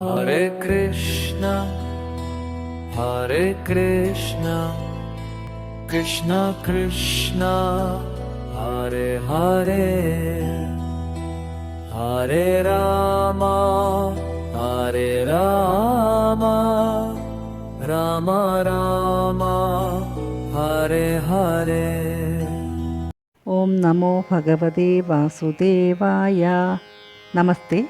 Hare Krishna, Hare Krishna, Krishna Krishna, Hare Hare, Hare Rama, Hare Rama, Rama Rama, Hare Hare. ഓം നമോ ഭഗവതേ വാസുദേവായ. നമസ്തേ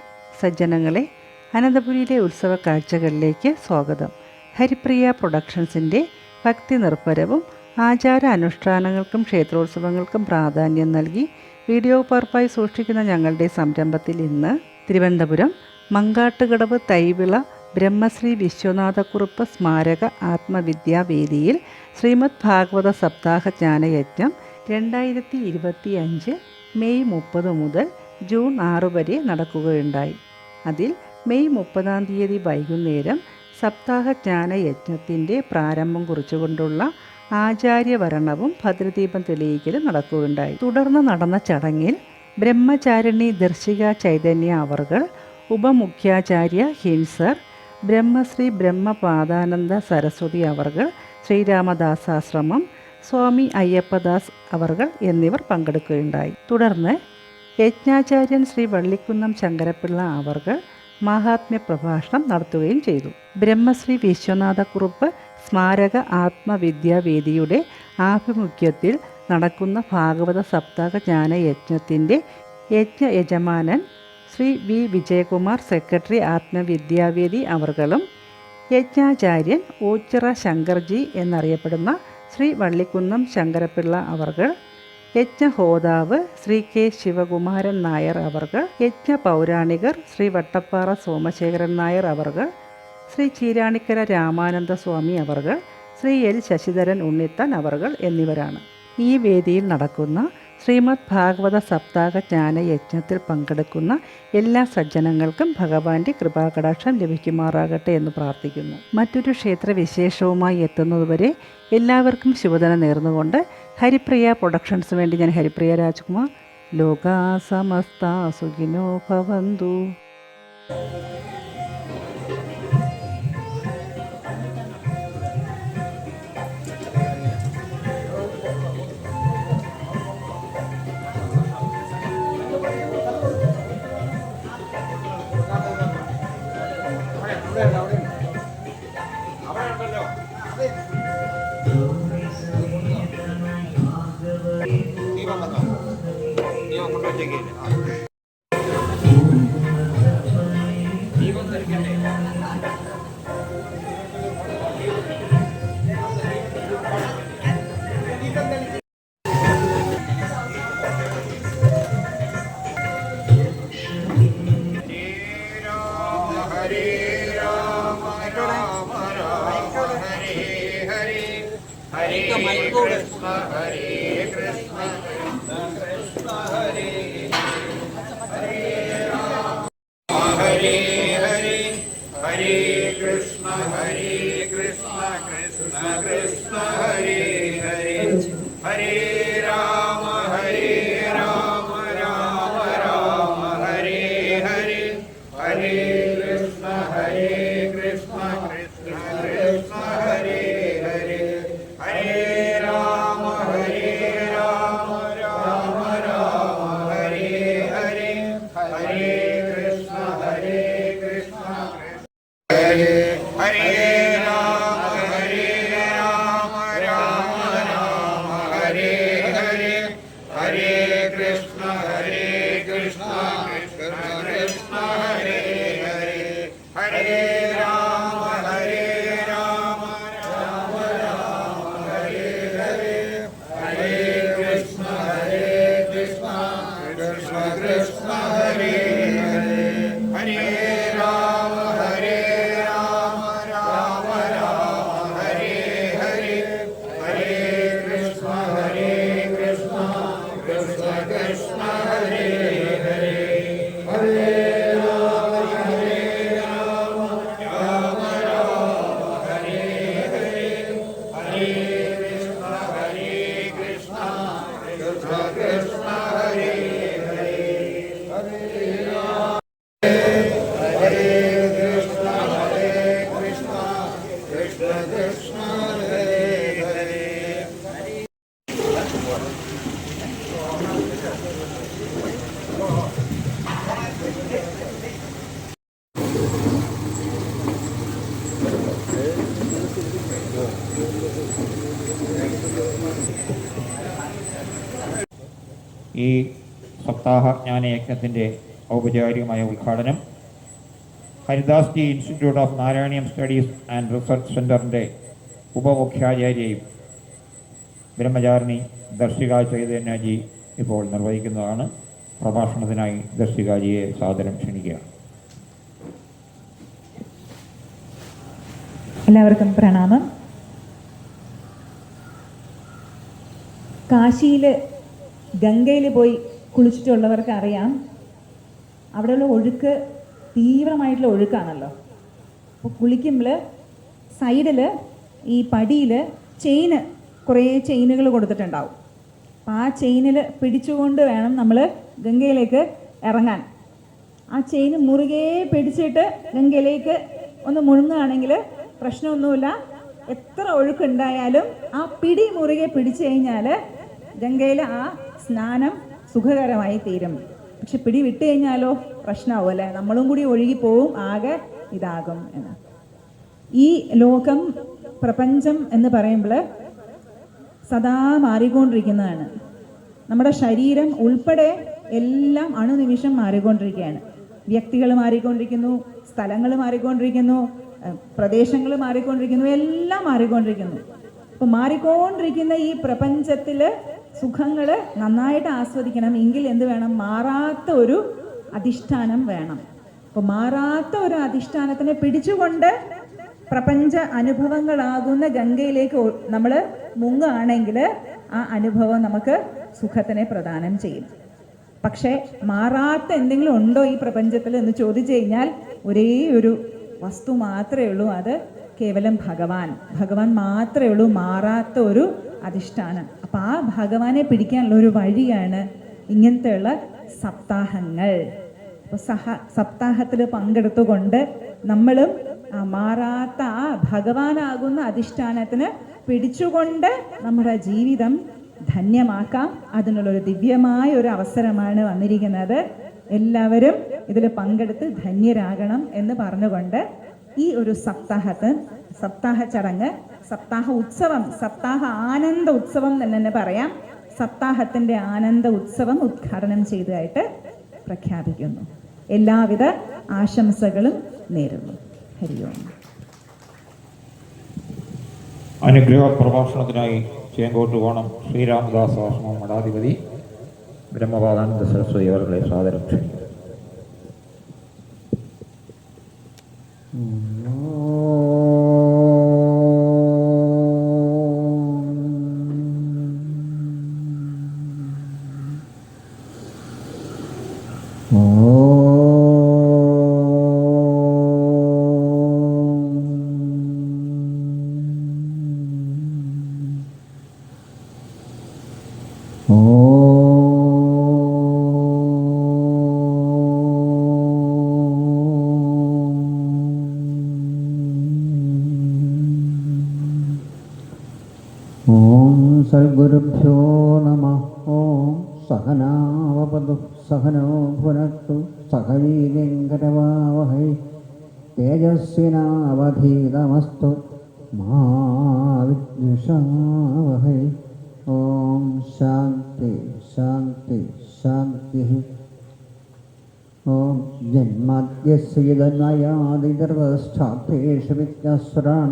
സജ്ജനങ്ങളെ, അനന്തപുരിയിലെ ഉത്സവ കാഴ്ചകളിലേക്ക് സ്വാഗതം. ഹരിപ്രിയ പ്രൊഡക്ഷൻസിൻ്റെ ഭക്തി നിർഭരവും ആചാര അനുഷ്ഠാനങ്ങൾക്കും ക്ഷേത്രോത്സവങ്ങൾക്കും പ്രാധാന്യം നൽകി വീഡിയോ പകർപ്പായി സൂക്ഷിക്കുന്ന ഞങ്ങളുടെ സംരംഭത്തിൽ ഇന്ന് തിരുവനന്തപുരം മങ്കാട്ടുകടവ് തൈവിള ബ്രഹ്മശ്രീ വിശ്വനാഥക്കുറുപ്പ് സ്മാരക ആത്മവിദ്യാവേദിയിൽ ശ്രീമദ് ഭാഗവത സപ്താഹ ജ്ഞാനയജ്ഞം 2025 മെയ് 30 മുതൽ ജൂൺ 6 വരെ നടക്കുകയുണ്ടായി. അതിൽ മെയ് 30 വൈകുന്നേരം സപ്താഹ ജ്ഞാനയജ്ഞത്തിൻ്റെ പ്രാരംഭം കുറിച്ചുകൊണ്ടുള്ള ആചാര്യവരണവും ഭദ്രദീപം തെളിയിക്കലും നടക്കുകയുണ്ടായി. തുടർന്ന് നടന്ന ചടങ്ങിൽ ബ്രഹ്മചാരിണി ദർശിക ചൈതന്യ അവർകൾ, ഉപമുഖ്യാചാര്യ ഹിൻസർ, ബ്രഹ്മശ്രീ ബ്രഹ്മപാദാനന്ദ സരസ്വതി അവർകൾ, ശ്രീരാമദാസാശ്രമം, സ്വാമി അയ്യപ്പദാസ് അവർകൾ എന്നിവർ പങ്കെടുക്കുകയുണ്ടായി. തുടർന്ന് യജ്ഞാചാര്യൻ ശ്രീ വള്ളിക്കുന്നം ശങ്കരപ്പിള്ള അവർകൾ മാഹാത്മ്യ പ്രഭാഷണം നടത്തുകയും ചെയ്തു. ബ്രഹ്മശ്രീ വിശ്വനാഥക്കുറുപ്പ് സ്മാരക ആത്മവിദ്യാവേദിയുടെ ആഭിമുഖ്യത്തിൽ നടക്കുന്ന ഭാഗവത സപ്താഹ ജ്ഞാന യജ്ഞത്തിൻ്റെ യജ്ഞ യജമാനൻ ശ്രീ വി വിജയകുമാർ സെക്രട്ടറി ആത്മവിദ്യാവേദി അവർകളും, യജ്ഞാചാര്യൻ ഓച്ചിറ ശങ്കർജി എന്നറിയപ്പെടുന്ന ശ്രീ വള്ളിക്കുന്നം ശങ്കരപ്പിള്ള അവർകൾ, യജ്ഞഹോതാവ് ശ്രീ കെ ശിവകുമാരൻ നായർ അവർകൾ, യജ്ഞ പൗരാണികർ ശ്രീ വട്ടപ്പാറ സോമശേഖരൻ നായർ അവർകൾ, ശ്രീ ചീരാണിക്കര രാമാനന്ദ സ്വാമി അവർകൾ, ശ്രീ എൽ ശശിധരൻ ഉണ്ണിത്താൻ അവർകൾ എന്നിവരാണ്. ഈ വേദിയിൽ നടക്കുന്ന ശ്രീമദ് ഭാഗവത സപ്താഹ ജ്ഞാന യജ്ഞത്തിൽ പങ്കെടുക്കുന്ന എല്ലാ സജ്ജനങ്ങൾക്കും ഭഗവാന്റെ കൃപാകടാക്ഷം ലഭിക്കുമാറാകട്ടെ എന്ന് പ്രാർത്ഥിക്കുന്നു. മറ്റൊരു ക്ഷേത്രവിശേഷവുമായി എത്തുന്നതുവരെ എല്ലാവർക്കും ശുഭദിനം നേർന്നുകൊണ്ട് ഹരിപ്രിയ പ്രൊഡക്ഷൻസ് വേണ്ടി ഞാൻ ഹരിപ്രിയ രാജ്കുമാർ. ലോകാ സമസ്ത സുഖിനോ ഭവന്തു. Hare ഈ സപ്താഹ ജ്ഞാനയജ്ഞത്തിൻ്റെ ഔപചാരികമായ ഉദ്ഘാടനം Haridas ji institute of Narayaneeyam studies and research സെൻറ്ററിൻ്റെ ഉപമുഖ്യാചാര്യയും ബ്രഹ്മചാരിണി ദർശിക ചൈതന്യജി ഇപ്പോൾ നിർവഹിക്കുന്നതാണ്. പ്രഭാഷണത്തിനായി ദർശികാജിയെ സാദരം ക്ഷണിക്കുകയാണ്. എല്ലാവർക്കും പ്രണാമം. കാശിയിൽ ഗംഗയിൽ പോയി കുളിച്ചിട്ടുള്ളവർക്ക് അറിയാം, അവിടെയുള്ള ഒഴുക്ക് തീവ്രമായിട്ടുള്ള ഒഴുക്കാണല്ലോ. അപ്പോൾ കുളിക്കുമ്പോൾ സൈഡിൽ ഈ പടിയിൽ കുറേ ചെയിനുകൾ കൊടുത്തിട്ടുണ്ടാവും. അപ്പോൾ ആ ചെയിനിൽ പിടിച്ചുകൊണ്ട് വേണം നമ്മൾ ഗംഗയിലേക്ക് ഇറങ്ങാൻ. ആ ചെയിൻ മുറുകെ പിടിച്ചിട്ട് ഗംഗയിലേക്ക് ഒന്ന് മുഴുങ്ങുകയാണെങ്കിൽ പ്രശ്നമൊന്നുമില്ല. എത്ര ഒഴുക്കുണ്ടായാലും ആ പിടി മുറുകെ പിടിച്ചു കഴിഞ്ഞാൽ ഗംഗയിൽ ആ സ്നാനം സുഖകരമായി തീരും. പക്ഷെ പിടി വിട്ട് കഴിഞ്ഞാലോ പ്രശ്നമാവും അല്ലേ, നമ്മളും കൂടി ഒഴുകിപ്പോവും, ആകെ ഇതാകും എന്ന്. ഈ ലോകം പ്രപഞ്ചം എന്ന് പറയുമ്പോൾ സദാ മാറിക്കൊണ്ടിരിക്കുന്നതാണ്. നമ്മുടെ ശരീരം ഉൾപ്പെടെ എല്ലാം അണുനിമിഷം മാറിക്കൊണ്ടിരിക്കുകയാണ്. വ്യക്തികൾ മാറിക്കൊണ്ടിരിക്കുന്നു, സ്ഥലങ്ങൾ മാറിക്കൊണ്ടിരിക്കുന്നു, പ്രദേശങ്ങൾ മാറിക്കൊണ്ടിരിക്കുന്നു, എല്ലാം മാറിക്കൊണ്ടിരിക്കുന്നു. അപ്പോൾ മാറിക്കൊണ്ടിരിക്കുന്ന ഈ പ്രപഞ്ചത്തിൽ സുഖങ്ങൾ നന്നായിട്ട് ആസ്വദിക്കണം എങ്കിൽ എന്ത് വേണം? മാറാത്ത ഒരു അധിഷ്ഠാനം വേണം. അപ്പോൾ മാറാത്ത ഒരു അധിഷ്ഠാനത്തിനെ പിടിച്ചുകൊണ്ട് പ്രപഞ്ച അനുഭവങ്ങളാകുന്ന ഗംഗയിലേക്ക് നമ്മൾ മുങ്ങുകയാണെങ്കിൽ ആ അനുഭവം നമുക്ക് സുഖത്തിനെ പ്രദാനം ചെയ്യും. പക്ഷേ മാറാത്ത എന്തെങ്കിലും ഉണ്ടോ ഈ പ്രപഞ്ചത്തിൽ എന്ന് ചോദിച്ചു കഴിഞ്ഞാൽ ഒരേ ഒരു വസ്തു മാത്രമേ ഉള്ളൂ, അത് കേവലം ഭഗവാൻ മാത്രമേ ഉള്ളൂ മാറാത്ത ഒരു അധിഷ്ഠാനം. അപ്പം ആ ഭഗവാനെ പിടിക്കാനുള്ള ഒരു വഴിയാണ് ഇങ്ങനത്തെയുള്ള സപ്താഹങ്ങൾ. അപ്പോൾ സപ്താഹത്തിൽ പങ്കെടുത്തുകൊണ്ട് നമ്മളും മാറാത്ത ആ ഭഗവാനാകുന്ന അധിഷ്ഠാനത്തിന് പിടിച്ചുകൊണ്ട് നമ്മുടെ ജീവിതം ധന്യമാക്കാം. അതിനുള്ളൊരു ദിവ്യമായ ഒരു അവസരമാണ് വന്നിരിക്കുന്നത്. എല്ലാവരും ഇതിൽ പങ്കെടുത്ത് ധന്യരാകണം എന്ന് പറഞ്ഞുകൊണ്ട് ഈ ഒരു സപ്താഹ ചടങ്ങ്, സപ്താഹ ഉത്സവം, സപ്താഹ ആനന്ദ ഉത്സവം എന്ന് തന്നെ പറയാം, സപ്താഹത്തിൻ്റെ ആനന്ദ ഉത്സവം ഉദ്ഘാടനം ചെയ്തതായിട്ട് പ്രഖ്യാപിക്കുന്നു. എല്ലാവിധ ആശംസകളും നേരുന്നു. ഹരി ഓം. അനുഗ്രഹ പ്രഭാഷണത്തിനായി ചേങ്കോട്ട് കോണം ശ്രീരാമദാസ് ആശ്രമം മഠാധിപതി ബ്രഹ്മപാദാനന്ദ സരസ്വതി അവരുടെ സാദരം ക്ഷണിക്കുന്നു. സദ്ഗുരുഭ്യോ നമഃ. ഓം സഹനാവവതു സഹനോ ഭുനക്തു സഹ വീര്യങ്കരവാവഹൈ തേജസ്വിനാവധീതമസ്തു മാ വിദ്വിഷാവഹൈ. ഓം ശാന്തി ശാന്തി ശാന്തി. ഓം ജന്മാദ്യസ്യ യദന്വയാദിതർവസ്ഥാപ്തേഷു വിദ്യാസുരാൻ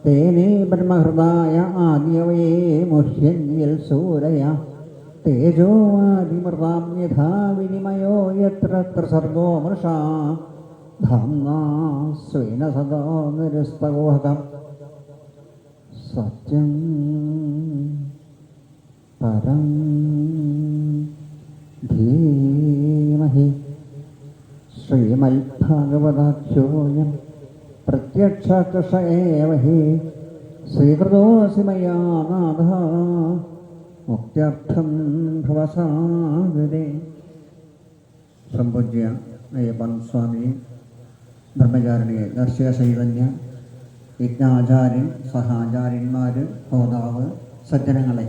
തേനേ ബ്രഹ്മഹൃദായ ആദ്യവയേ മുഹ്യന്യൽ സൂരയ തേജോവാദിമൃതാം യഥാ വിനിമയോ യത്ര സർഗോ മൃഷാ ധാമ്നാ സ്വേന സദാ നിരസ്തഗോഹകം. സത്യം പരം ധീമഹി. ശ്രീമദ്ഭാഗവതാഖ്യോയം പ്രത്യക്ഷകൃഷ ഏവ ഹി സ്വീകൃതോऽസി മയാ നാഥ മുക്ത്യർത്ഥം ഭവസാഗരേ. സംപൂജ്യ അയ്യപ്പൻ സ്വാമി, ബ്രഹ്മചാരിണി ദർശക ചൈതന്യ, യജ്ഞാചാര്യൻ, സഹാചാര്യന്മാർ, ഹോതാവ്, സജ്ജനങ്ങളെ,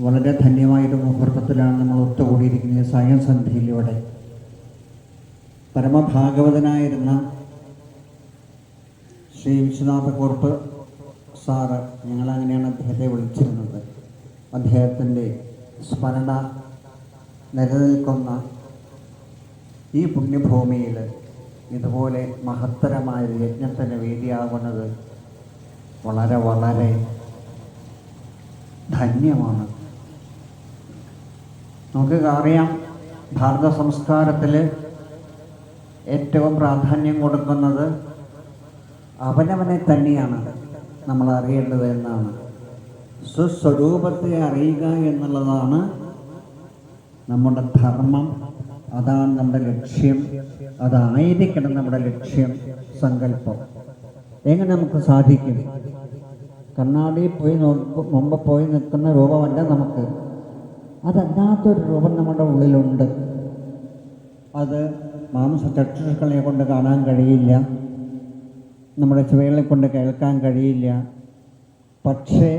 വളരെ ധന്യമായൊരു മുഹൂർത്തത്തിലാണ് നമ്മൾ ഒത്തുകൂടിയിരിക്കുന്നത്. സായസന്ധ്യയിലൂടെ പരമഭാഗവതനായിരുന്ന ശ്രീ വിശ്വനാഥക്കുറുപ്പ് സാറ്, ഞങ്ങളങ്ങനെയാണ് അദ്ദേഹത്തെ വിളിച്ചിരുന്നത്, അദ്ദേഹത്തിൻ്റെ സ്മരണ നിലനിൽക്കുന്ന ഈ പുണ്യഭൂമിയിൽ ഇതുപോലെ മഹത്തരമായൊരു യജ്ഞത്തിന് വേദിയാകുന്നത് വളരെ വളരെ ധന്യമാണ്. നമുക്ക് അറിയാം, ഭാരത സംസ്കാരത്തിൽ ഏറ്റവും പ്രാധാന്യം കൊടുക്കുന്നത് അവനവനെ തന്നെയാണ് നമ്മൾ അറിയേണ്ടത് എന്നാണ്. സ്വസ്വരൂപത്തെ അറിയുക എന്നുള്ളതാണ് നമ്മുടെ ധർമ്മം, അതാണ് നമ്മുടെ ലക്ഷ്യം, അതായിരിക്കണം നമ്മുടെ ലക്ഷ്യം, സങ്കല്പം. എങ്ങനെ നമുക്ക് സാധിക്കും? കണ്ണാടിയിൽ പോയി മുമ്പ് പോയി നിൽക്കുന്ന രൂപമല്ല നമുക്ക്, അതല്ലാത്തൊരു രൂപം നമ്മുടെ ഉള്ളിലുണ്ട്. അത് മാംസചക്ഷുക്കളെ കൊണ്ട് കാണാൻ കഴിയില്ല, നമ്മുടെ ചെവികളെ കൊണ്ട് കേൾക്കാൻ കഴിയില്ല. പക്ഷേ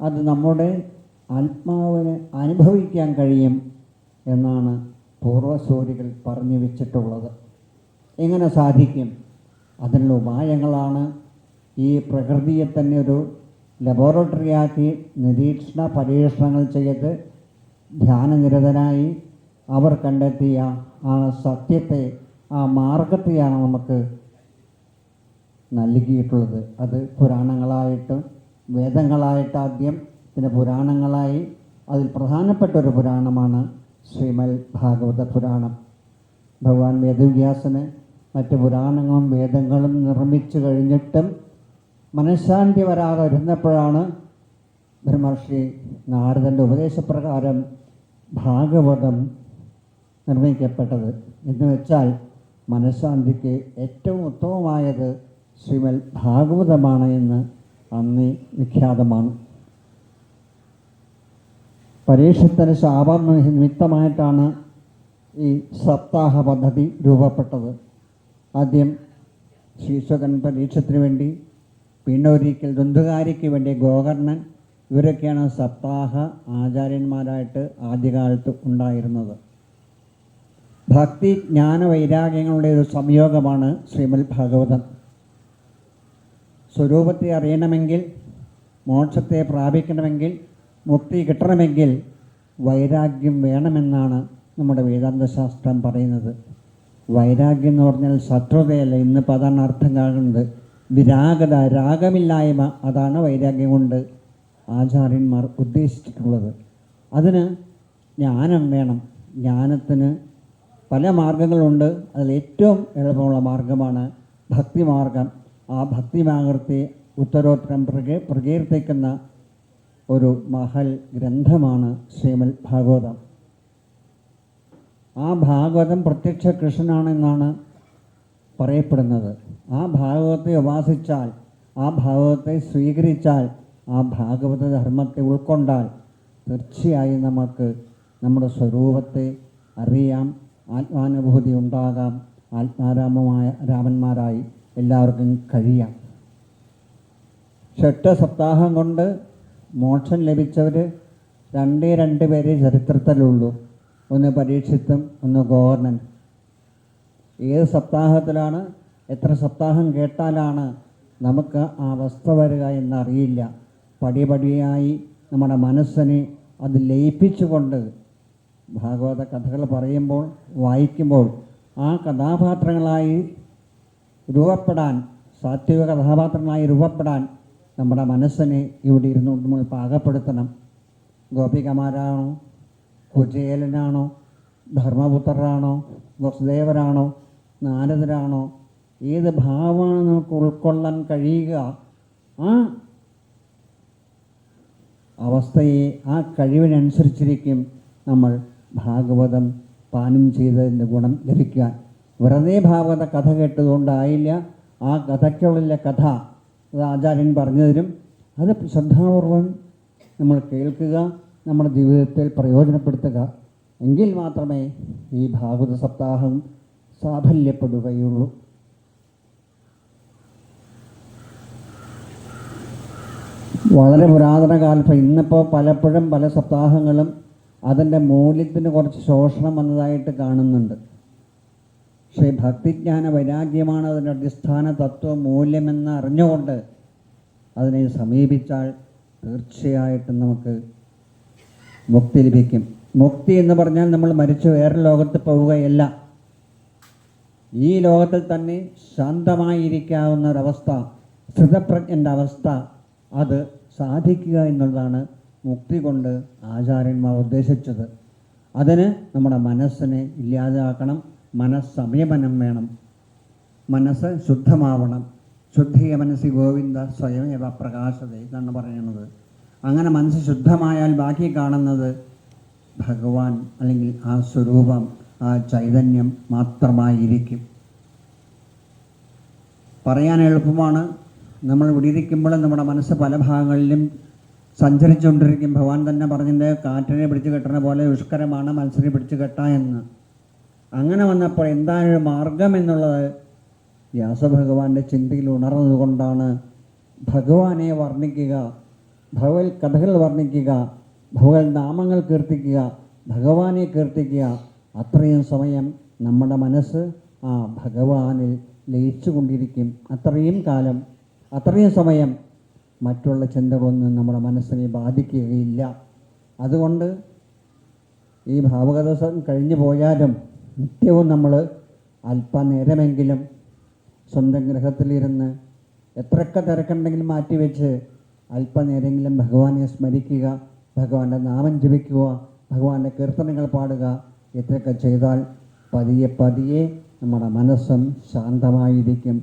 അത് നമ്മുടെ ആത്മാവിന് അനുഭവിക്കാൻ കഴിയും എന്നാണ് പൂർവ്വസൂരികൾ പറഞ്ഞു വെച്ചിട്ടുള്ളത്. എങ്ങനെ സാധിക്കും? അതിനുള്ള ഉപായങ്ങളാണ് ഈ പ്രകൃതിയെ തന്നെ ഒരു ലബോറട്ടറിയാക്കി നിരീക്ഷണ പരീക്ഷണങ്ങൾ ചെയ്ത് ധ്യാനനിരതനായി അവർ കണ്ടെത്തിയ ആ സത്യത്തെ, ആ മാർഗത്തെയാണ് നമുക്ക് നൽകിയിട്ടുള്ളത്. അത് പുരാണങ്ങളായിട്ട്, വേദങ്ങളായിട്ട് ആദ്യം, പിന്നെ പുരാണങ്ങളായി. അതിൽ പ്രധാനപ്പെട്ട ഒരു പുരാണമാണ് ശ്രീമദ് ഭാഗവത പുരാണം. ഭഗവാൻ വേദവ്യാസന് മറ്റ് പുരാണങ്ങളും വേദങ്ങളും നിർമ്മിച്ചു കഴിഞ്ഞിട്ടും മനഃശാന്തി വരാതെ ഇരുന്നപ്പോഴാണ് ബ്രഹ്മർഷി നാരദൻ്റെ ഉപദേശപ്രകാരം ഭാഗവതം നിർമ്മിക്കപ്പെട്ടത്. എന്ന് വെച്ചാൽ മനഃശാന്തിക്ക് ഏറ്റവും ഉത്തമമായത് ശ്രീമദ് ഭാഗവതമാണ് എന്ന് അന്ന് വിഖ്യാതമാണ്. പരീക്ഷത്തിന് ശാപം നിമിത്തമായിട്ടാണ് ഈ സപ്താഹ പദ്ധതി രൂപപ്പെട്ടത്. ആദ്യം ശീശകൻ പരീക്ഷത്തിന് വേണ്ടി, പിന്നെ ഒരിക്കൽ ദുന്ദുകാരിക്ക് വേണ്ടി ഗോകർണൻ, ഇവരൊക്കെയാണ് സപ്താഹ ആചാര്യന്മാരായിട്ട് ആദ്യകാലത്ത് ഉണ്ടായിരുന്നത്. ഭക്തി ജ്ഞാന വൈരാഗ്യങ്ങളുടെ ഒരു സംയോഗമാണ് ശ്രീമദ് ഭാഗവതം. സ്വരൂപത്തെ അറിയണമെങ്കിൽ, മോക്ഷത്തെ പ്രാപിക്കണമെങ്കിൽ, മുക്തി കിട്ടണമെങ്കിൽ വൈരാഗ്യം വേണമെന്നാണ് നമ്മുടെ വേദാന്തശാസ്ത്രം പറയുന്നത്. വൈരാഗ്യം എന്ന് പറഞ്ഞാൽ ശത്രുതയല്ല, ഇന്നിപ്പോൾ അതാണ് അർത്ഥം കാണുന്നത്. വിരാഗത, രാഗമില്ലായ്മ, അതാണ് വൈരാഗ്യം കൊണ്ട് ആചാര്യന്മാർ ഉദ്ദേശിച്ചിട്ടുള്ളത്. അതിന് ജ്ഞാനം വേണം. ജ്ഞാനത്തിന് പല മാർഗങ്ങളുണ്ട്. അതിൽ ഏറ്റവും എളുപ്പമുള്ള മാർഗമാണ് ഭക്തിമാർഗം. ആ ഭക്തിമാർഗത്തെ ഉത്തരോത്തരം പ്രകീർത്തിക്കുന്ന ഒരു മഹൽ ഗ്രന്ഥമാണ് ശ്രീമദ് ഭാഗവതം. ആ ഭാഗവതം പ്രത്യക്ഷ കൃഷ്ണനാണെന്നാണ് പറയപ്പെടുന്നത്. ആ ഭാഗവതത്തെ ഉപാസിച്ചാൽ, ആ ഭാഗവതത്തെ സ്വീകരിച്ചാൽ, ആ ഭാഗവത ധർമ്മത്തെ ഉൾക്കൊണ്ടാൽ തീർച്ചയായും നമുക്ക് നമ്മുടെ സ്വരൂപത്തെ അറിയാം, ആത്മാനുഭൂതി ഉണ്ടാകാം, രാമന്മാരായി എല്ലാവർക്കും കഴിയാം. 8 സപ്താഹം കൊണ്ട് മോക്ഷം ലഭിച്ചവർ 2 പേരെ ചരിത്രത്തിലുള്ളൂ. ഒന്ന് പരീക്ഷിത്തും, ഒന്ന് ഗോവർണൻ. ഏത് സപ്താഹത്തിലാണ്, എത്ര സപ്താഹം കേട്ടാലാണ് നമുക്ക് ആ അവസ്ഥ വരിക എന്നറിയില്ല. പടിപടിയായി നമ്മുടെ മനസ്സിനെ അത് ലയിപ്പിച്ചുകൊണ്ട് ഭാഗവത കഥകൾ പറയുമ്പോൾ, വായിക്കുമ്പോൾ ആ കഥാപാത്രങ്ങളായി രൂപപ്പെടാൻ, സാത്വിക കഥാപാത്രങ്ങളായി രൂപപ്പെടാൻ നമ്മുടെ മനസ്സിനെ ഇവിടെ ഇരുന്നു നമ്മൾ പാകപ്പെടുത്തണം. ഗോപികമാരാണോ, കുചേലനാണോ, ധർമ്മപുത്രരാണോ, വസുദേവരാണോ, നാരദരാണോ, ഏത് ഭാവമാണ് നമുക്ക് ഉൾക്കൊള്ളാൻ കഴിയുക, ആ അവസ്ഥയെ, ആ കഴിവിനനുസരിച്ചിരിക്കും നമ്മൾ ഭാഗവതം പാനം ചെയ്തതിൻ്റെ ഗുണം ലഭിക്കാൻ. വെറുതെ ഭാഗവത കഥ കേട്ടതുകൊണ്ടായില്ല. ആ കഥയ്ക്കുള്ളിലെ കഥ അത് ആചാര്യൻ പറഞ്ഞു തരും. അത് ശ്രദ്ധാപൂർവം നമ്മൾ കേൾക്കുക, നമ്മുടെ ജീവിതത്തിൽ പ്രയോജനപ്പെടുത്തുക. എങ്കിൽ മാത്രമേ ഈ ഭാഗവത സപ്താഹം സാഫല്യപ്പെടുകയുള്ളൂ. വളരെ പുരാതന കാലത്ത് ഇന്നിപ്പോൾ പലപ്പോഴും പല സപ്താഹങ്ങളും അതിൻ്റെ മൂല്യത്തിന് കുറച്ച് ശോഷണം വന്നതായിട്ട് കാണുന്നുണ്ട്. പക്ഷേ ഭക്തിജ്ഞാന വൈരാഗ്യമാണ് അതിൻ്റെ അടിസ്ഥാന തത്വ മൂല്യമെന്ന് അറിഞ്ഞുകൊണ്ട് അതിനെ സമീപിച്ചാൽ തീർച്ചയായിട്ടും നമുക്ക് മുക്തി ലഭിക്കും. മുക്തി എന്ന് പറഞ്ഞാൽ നമ്മൾ മരിച്ചു വേറെ ലോകത്ത് പോവുകയല്ല, ഈ ലോകത്തിൽ തന്നെ ശാന്തമായിരിക്കാവുന്ന ഒരവസ്ഥ, സ്ഥിതപ്രജ്ഞൻ്റെ അവസ്ഥ, അത് സാധിക്കുക എന്നുള്ളതാണ് മുക്തി കൊണ്ട് ആചാര്യന്മാർ ഉദ്ദേശിച്ചത്. അതിന് നമ്മുടെ മനസ്സിനെ ഇല്ലാതാക്കണം, മനസ്സംയമനം വേണം, മനസ്സ് ശുദ്ധമാവണം. ശുദ്ധിയ മനസ്സി ഗോവിന്ദ സ്വയമേവ പ്രകാശത എന്നാണ് പറയുന്നത്. അങ്ങനെ മനസ്സ് ശുദ്ധമായാൽ ബാക്കി കാണുന്നത് ഭഗവാൻ അല്ലെങ്കിൽ ആ സ്വരൂപം, ആ ചൈതന്യം മാത്രമായിരിക്കും. പറയാൻ എളുപ്പമാണ്. നമ്മൾ ഇവിടെ ഇരിക്കുമ്പോൾ നമ്മുടെ മനസ്സ് പല ഭാഗങ്ങളിലും സഞ്ചരിച്ചുകൊണ്ടിരിക്കും. ഭഗവാൻ തന്നെ പറഞ്ഞിട്ട് കാറ്റിനെ പിടിച്ചു കെട്ടുന്ന പോലെ ദുഷ്കരമാണ് മത്സരം പിടിച്ചു കെട്ടാ എന്ന്. അങ്ങനെ വന്നപ്പോൾ എന്താണ് ഒരു മാർഗം എന്നുള്ളത് വ്യാസഭഗവാന്റെ ചിന്തയിൽ ഉണർന്നതുകൊണ്ടാണ് ഭഗവാനെ വർണ്ണിക്കുക, ഭഗവത് കഥകൾ വർണ്ണിക്കുക, ഭഗവത് നാമങ്ങൾ കീർത്തിക്കുക, ഭഗവാനെ കീർത്തിക്കുക. അത്രയും സമയം നമ്മുടെ മനസ്സ് ആ ഭഗവാനിൽ ലയിച്ചു കൊണ്ടിരിക്കും. അത്രയും കാലം, അത്രയും സമയം മറ്റുള്ള ചിന്തകളൊന്നും നമ്മുടെ മനസ്സിനെ ബാധിക്കുകയില്ല. അതുകൊണ്ട് ഈ ഭാവഗതസം കഴിഞ്ഞു പോയാലും നിത്യവും നമ്മൾ അല്പനേരമെങ്കിലും സ്വന്തം ഗൃഹത്തിലിരുന്ന് എത്രയൊക്കെ തിരക്കുണ്ടെങ്കിലും മാറ്റിവെച്ച് അല്പനേരമെങ്കിലും ഭഗവാനെ സ്മരിക്കുക, ഭഗവാന്റെ നാമം ജപിക്കുക, ഭഗവാന്റെ കീർത്തനങ്ങൾ പാടുക. ഇത്രയൊക്കെ ചെയ്താൽ പതിയെ പതിയെ നമ്മുടെ മനസ്സും ശാന്തമായിരിക്കും.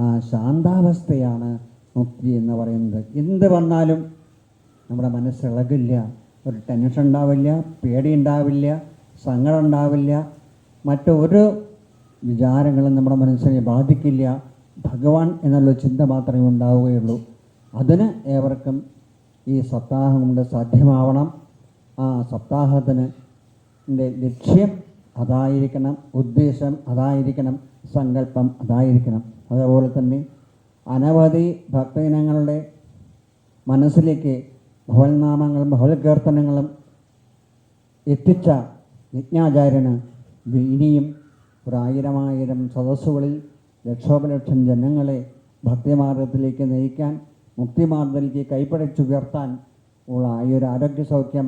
ആ ശാന്താവസ്ഥയാണ് മുക്തി എന്ന് പറയുന്നത്. എന്ത് വന്നാലും നമ്മുടെ മനസ്സിളകില്ല, ഒരു ടെൻഷൻ ഉണ്ടാവില്ല, പേടി ഉണ്ടാവില്ല, സങ്കടം ഉണ്ടാവില്ല, മറ്റൊരു വിചാരങ്ങളും നമ്മുടെ മനസ്സിനെ ബാധിക്കില്ല. ഭഗവാൻ എന്നുള്ള ചിന്ത മാത്രമേ ഉണ്ടാവുകയുള്ളൂ. അതിന് ഏവർക്കും ഈ സപ്താഹം കൊണ്ട് സാധ്യമാവണം. ആ സപ്താഹത്തിന് ലക്ഷ്യം അതായിരിക്കണം, ഉദ്ദേശം അതായിരിക്കണം, സങ്കല്പം അതായിരിക്കണം. അതുപോലെ തന്നെ അനവധി ഭക്തജനങ്ങളുടെ മനസ്സിലേക്ക് ഭഗവത്നാമങ്ങളും ഭഗവത് കീർത്തനങ്ങളും എത്തിച്ച യജ്ഞാചാര്യന് ഇനിയും 1000 സദസ്സുകളിൽ ലക്ഷോപലക്ഷം ജനങ്ങളെ ഭക്തിമാർഗത്തിലേക്ക് നയിക്കാൻ, മുക്തിമാർഗത്തിലേക്ക് കൈപ്പിടിച്ചുയർത്താൻ ഉള്ള ഈ ഒരു ആരോഗ്യ സൗഖ്യം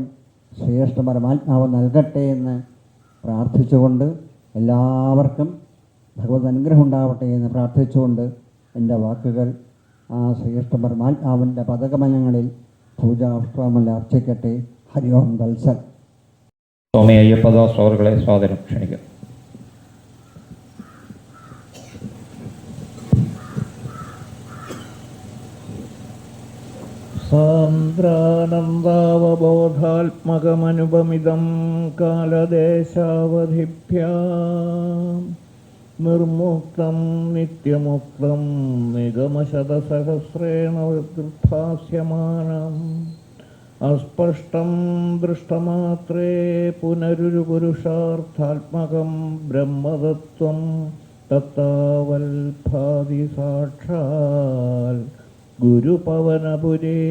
ശ്രേഷ്ഠ പരമാത്മാവ് നൽകട്ടെ എന്ന് പ്രാർത്ഥിച്ചുകൊണ്ട്, എല്ലാവർക്കും ഭഗവത് അനുഗ്രഹം ഉണ്ടാവട്ടെ എന്ന് പ്രാർത്ഥിച്ചുകൊണ്ട് എൻ്റെ വാക്കുകൾ ആ ശ്രേഷ്ഠ പരമാത്മാവിൻ്റെ പദകമലങ്ങളിൽ പൂജാപുഷ്പമെല്ലാം അർച്ചിക്കട്ടെ. ഹരി ഓം തത്സൽ. സ്വാമി അയ്യപ്പദാസ് അവരുടെ സ്വാഗതം ക്ഷണിക്കും. സാന്ദ്രാനന്ദാവബോധാത്മകമനുപമിതം കാലദേശാവധിഭ്യാം നിർമുക്തം നിത്യമുക്തം നിഗമശതസഹസ്രേണ ഭാസ്യമാനം അസ്പഷ്ടം ദൃഷ്ടമാത്രേ പുനരുരു പുരുഷാർത്ഥാത്മകം ബ്രഹ്മതത്വം തത്താവൽഭാതി സാക്ഷാൽ ഗുരുപവനപുരേ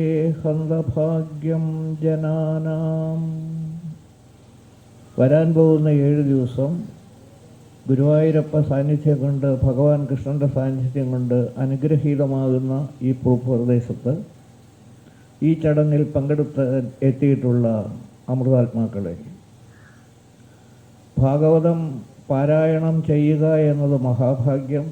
ഹന്തഭാഗ്യം ജനാനാം. വരാൻ പോകുന്ന 7 ദിവസം ഗുരുവായൂരപ്പ സാന്നിധ്യം കൊണ്ട്, ഭഗവാൻ കൃഷ്ണൻ്റെ സാന്നിധ്യം കൊണ്ട് അനുഗ്രഹീതമാകുന്ന ഈ ഭൂപ്രദേശത്ത് ഈ ചടങ്ങിൽ പങ്കെടുത്ത് എത്തിയിട്ടുള്ള അമൃതാത്മാക്കളെ, ഭാഗവതം പാരായണം ചെയ്യുക എന്നത് മഹാഭാഗ്യം.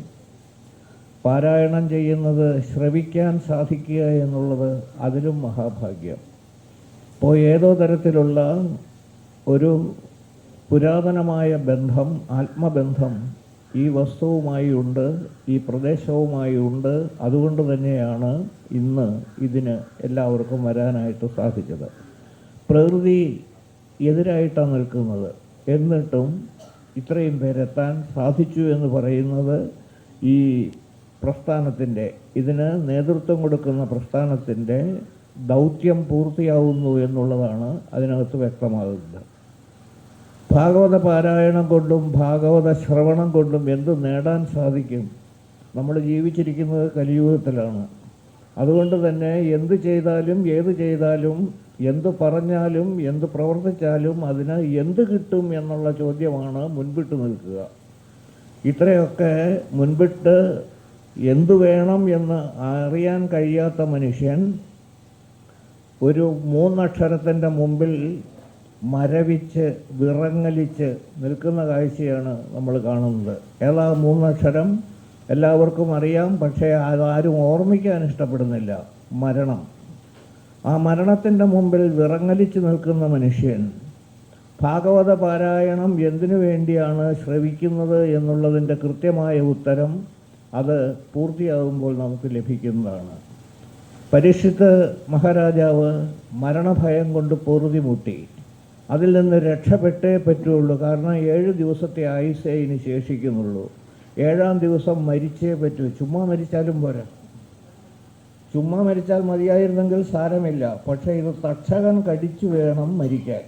പാരായണം ചെയ്യുന്നത് ശ്രവിക്കാൻ സാധിക്കുക എന്നുള്ളത് അതിലും മഹാഭാഗ്യം. അപ്പോൾ ഏതോ തരത്തിലുള്ള ഒരു പുരാതനമായ ബന്ധം, ആത്മബന്ധം ഈ വസ്തുവുമായി ഉണ്ട്, ഈ പ്രദേശവുമായി ഉണ്ട്. അതുകൊണ്ട് തന്നെയാണ് ഇന്ന് ഇതിന് എല്ലാവർക്കും വരാനായിട്ട് സാധിച്ചത്. പ്രകൃതി എതിരായിട്ടാണ് നിൽക്കുന്നത്, എന്നിട്ടും ഇത്രയും പേരെത്താൻ സാധിച്ചു എന്ന് പറയുന്നത് ഈ പ്രസ്ഥാനത്തിൻ്റെ, ഇതിന് നേതൃത്വം കൊടുക്കുന്ന പ്രസ്ഥാനത്തിൻ്റെ ദൗത്യം പൂർത്തിയാവുന്നു എന്നുള്ളതാണ് അതിനകത്ത് വ്യക്തമാകുന്നത്. ഭാഗവത പാരായണം കൊണ്ടും ഭാഗവത ശ്രവണം കൊണ്ടും എന്ത് നേടാൻ സാധിക്കും? നമ്മൾ ജീവിച്ചിരിക്കുന്നത് കലിയുഗത്തിലാണ്. അതുകൊണ്ട് തന്നെ എന്ത് ചെയ്താലും ഏത് ചെയ്താലും എന്ത് പറഞ്ഞാലും എന്ത് പ്രവർത്തിച്ചാലും അതിന് എന്ത് കിട്ടും എന്നുള്ള ചോദ്യമാണ് മുൻപിട്ട് നിൽക്കുക. ഇത്രയൊക്കെ മുൻപിട്ട് എന്തു വേണം എന്ന് അറിയാൻ കഴിയാത്ത മനുഷ്യൻ ഒരു 3 അക്ഷരത്തിൻ്റെ മുമ്പിൽ മരവിച്ച് വിറങ്ങലിച്ച് നിൽക്കുന്ന കാഴ്ചയാണ് നമ്മൾ കാണുന്നത്. ഏതാ 3 അക്ഷരം? എല്ലാവർക്കും അറിയാം, പക്ഷേ അതാരും ഓർമ്മിക്കാൻ ഇഷ്ടപ്പെടുന്നില്ല. മരണം. ആ മരണത്തിൻ്റെ മുമ്പിൽ വിറങ്ങലിച്ച് നിൽക്കുന്ന മനുഷ്യൻ ഭാഗവത പാരായണം എന്തിനു വേണ്ടിയാണ് ശ്രവിക്കുന്നത് എന്നുള്ളതിൻ്റെ കൃത്യമായ ഉത്തരം അത് പൂർത്തിയാകുമ്പോൾ നമുക്ക് ലഭിക്കുന്നതാണ്. പരീക്ഷിത്ത് മഹാരാജാവ് മരണഭയം കൊണ്ട് പൊറുതിമുട്ടി. അതിൽ നിന്ന് രക്ഷപ്പെട്ടേ പറ്റുള്ളൂ. കാരണം 7 ദിവസത്തെ ആയുസ്സേ ഇനി ശേഷിക്കുന്നുള്ളൂ. 7-ാം ദിവസം മരിച്ചേ പറ്റൂ. ചുമ്മാ മരിച്ചാലും പോരാ. ചുമ്മാ മരിച്ചാൽ മതിയായിരുന്നെങ്കിൽ സാരമില്ല. പക്ഷേ ഇത് തക്ഷകൻ കടിച്ചു വേണം മരിക്കാൻ.